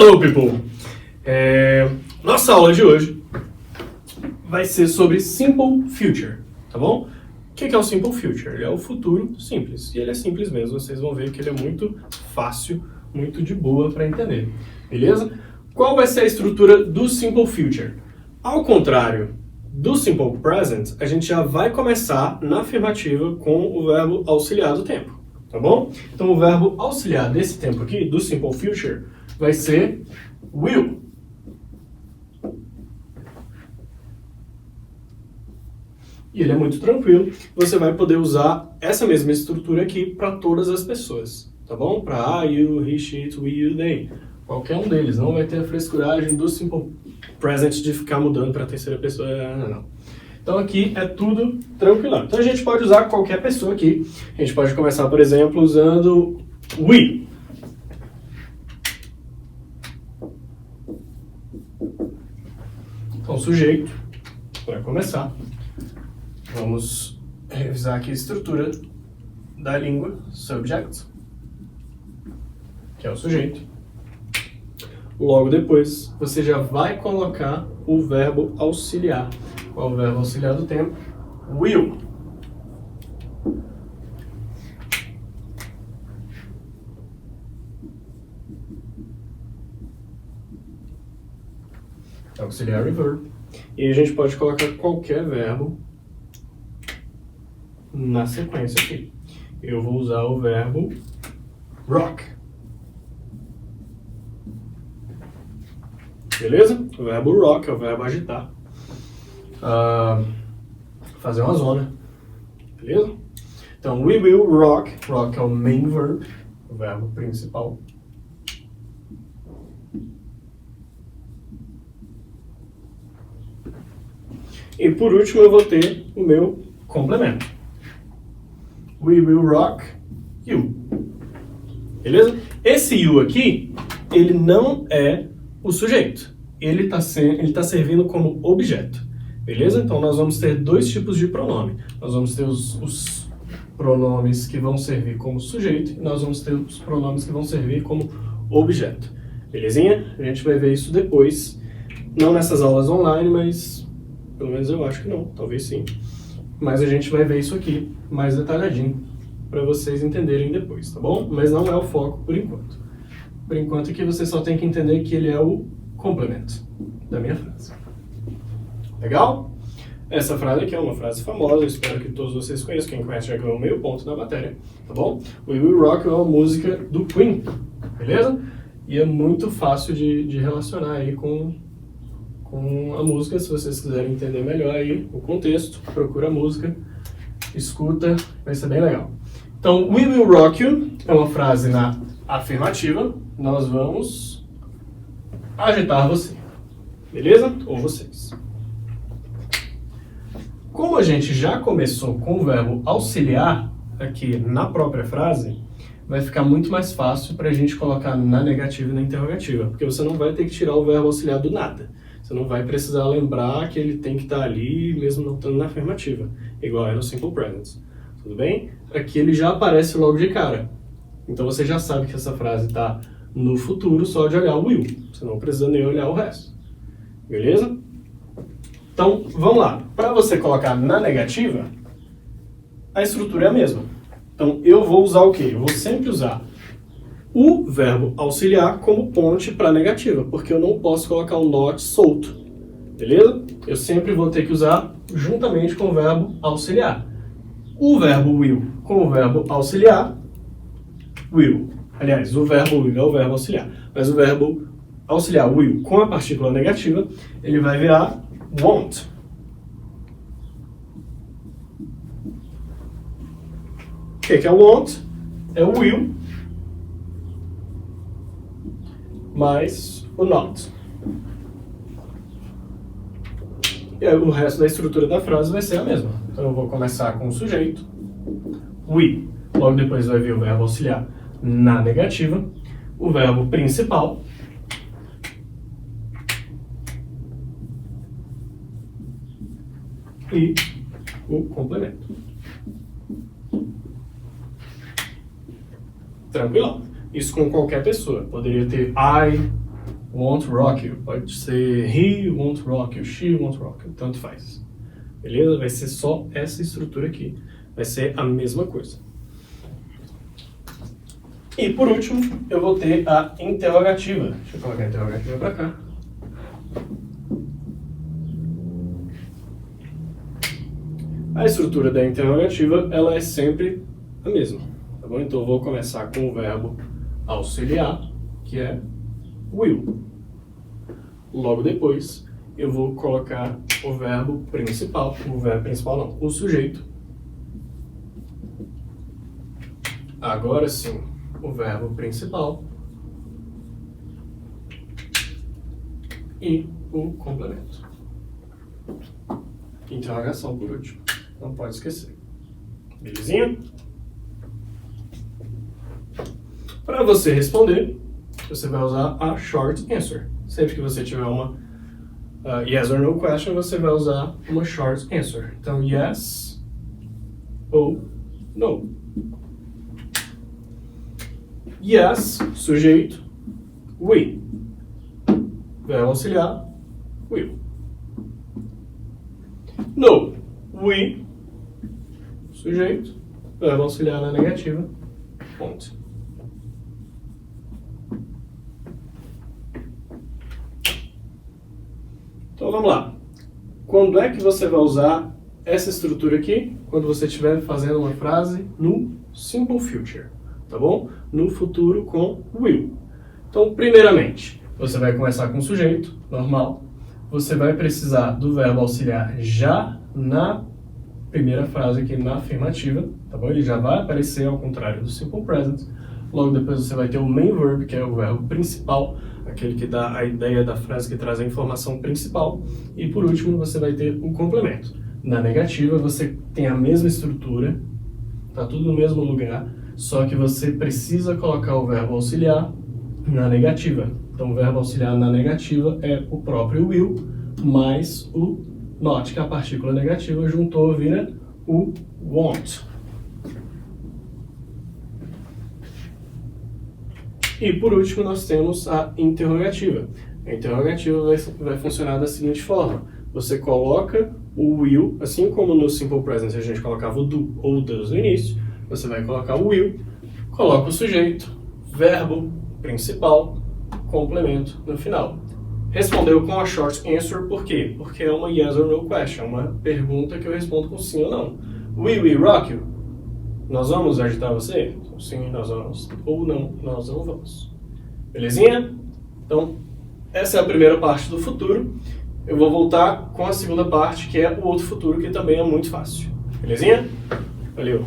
Hello, people! Nossa aula de hoje vai ser sobre Simple Future, tá bom? O que é o Simple Future? Ele é o futuro simples, e ele é simples mesmo, vocês vão ver que ele é muito fácil, muito de boa para entender, beleza? Qual vai ser a estrutura do Simple Future? Ao contrário do Simple Present, a gente já vai começar na afirmativa com o verbo auxiliar do tempo, tá bom? Então o verbo auxiliar desse tempo aqui, do Simple Future, vai ser will. E ele é muito tranquilo, você vai poder usar essa mesma estrutura aqui para todas as pessoas, tá bom? Para I, you, he, she, it, we, you, they. Qualquer um deles, não vai ter a frescuragem do Simple Present de ficar mudando para a terceira pessoa, não. Então aqui é tudo tranquilão. Então a gente pode usar qualquer pessoa aqui. A gente pode começar, por exemplo, usando we. Então, sujeito, para começar, vamos revisar aqui a estrutura da língua, subject, que é o sujeito. Logo depois, você já vai colocar o verbo auxiliar. Qual é o verbo auxiliar do tempo? Will. Auxiliary verb. E a gente pode colocar qualquer verbo na sequência aqui. Eu vou usar o verbo rock. Beleza? O verbo rock é o verbo agitar. Fazer uma zona. Beleza? Então, we will rock. Rock é o main verb, o verbo principal. E por último eu vou ter o meu complemento. We will rock you. Beleza? Esse you aqui, ele não é o sujeito. Ele tá servindo como objeto. Beleza? Então nós vamos ter dois tipos de pronome. Nós vamos ter os pronomes que vão servir como sujeito e nós vamos ter os pronomes que vão servir como objeto. Belezinha? A gente vai ver isso depois. Não nessas aulas online, mas pelo menos eu acho que não, talvez sim. Mas a gente vai ver isso aqui mais detalhadinho para vocês entenderem depois, tá bom? Mas não é o foco por enquanto. Por enquanto aqui você só tem que entender que ele é o complemento da minha frase. Legal? Essa frase aqui é uma frase famosa, eu espero que todos vocês conheçam. Quem conhece já ganhou meio ponto na matéria, tá bom? We Will Rock é uma música do Queen, beleza? E é muito fácil de relacionar aí com a música. Se vocês quiserem entender melhor aí o contexto, procura a música, escuta, vai ser bem legal. Então, we will rock you é uma frase na afirmativa, nós vamos agitar você, beleza? Ou vocês. Como a gente já começou com o verbo auxiliar aqui na própria frase, vai ficar muito mais fácil para a gente colocar na negativa e na interrogativa, porque você não vai ter que tirar o verbo auxiliar do nada. Você não vai precisar lembrar que ele tem que estar ali, mesmo não estando na afirmativa, igual é no Simple Present. Tudo bem? Aqui ele já aparece logo de cara. Então você já sabe que essa frase está no futuro só de olhar o will. Você não precisa nem olhar o resto. Beleza? Então, vamos lá. Para você colocar na negativa, a estrutura é a mesma. Então, eu vou usar o quê? Eu vou sempre usar o verbo auxiliar como ponte para a negativa, porque eu não posso colocar o not solto, beleza? Eu sempre vou ter que usar juntamente com o verbo auxiliar. O verbo will com o verbo auxiliar, will. Aliás, o verbo will é o verbo auxiliar, mas o verbo auxiliar will com a partícula negativa, ele vai virar won't. O que é o won't? É o will mais o not. E aí, o resto da estrutura da frase vai ser a mesma. Então eu vou começar com o sujeito, we. Logo depois vai vir o verbo auxiliar na negativa, o verbo principal, e o complemento. Tranquilo? Isso com qualquer pessoa. Poderia ter I, won't rock you. Pode ser he won't rock you, she won't rock you, tanto faz. Beleza? Vai ser só essa estrutura aqui. Vai ser a mesma coisa. E por último, eu vou ter a interrogativa. Deixa eu colocar a interrogativa para cá. A estrutura da interrogativa, ela é sempre a mesma, tá bom? Então eu vou começar com o verbo auxiliar, que é will. Logo depois, eu vou colocar o verbo principal não, o sujeito. Agora sim, o verbo principal e o complemento. Interrogação por último. Não pode esquecer. Belezinha? Para você responder, você vai usar a short answer. Sempre que você tiver uma yes or no question, você vai usar uma short answer. Então, yes ou no. Yes, sujeito, we. Verbo auxiliar, will. No, we, sujeito, verbo auxiliar na negativa, won't. Então vamos lá. Quando é que você vai usar essa estrutura aqui? Quando você estiver fazendo uma frase no simple future, tá bom? No futuro com will. Então, primeiramente, você vai começar com o sujeito, normal. Você vai precisar do verbo auxiliar já na primeira frase aqui na afirmativa, tá bom? Ele já vai aparecer ao contrário do simple present. Logo depois você vai ter o main verb, que é o verbo principal, aquele que dá a ideia da frase, que traz a informação principal. E por último você vai ter o complemento. Na negativa você tem a mesma estrutura, tá tudo no mesmo lugar, só que você precisa colocar o verbo auxiliar na negativa. Então o verbo auxiliar na negativa é o próprio will, mais o not, que é a partícula negativa, juntou, vira o won't. E por último nós temos a interrogativa. A interrogativa vai funcionar da seguinte forma. Você coloca o will, assim como no simple present a gente colocava o do ou does no início, você vai colocar o will, coloca o sujeito, verbo principal, complemento no final. Respondeu com a short answer, por quê? Porque é uma yes or no question, uma pergunta que eu respondo com sim ou não. Will we rock you? Nós vamos agitar você? Sim, nós vamos. Ou não, nós não vamos. Belezinha? Então, essa é a primeira parte do futuro. Eu vou voltar com a segunda parte, que é o outro futuro, que também é muito fácil. Belezinha? Valeu!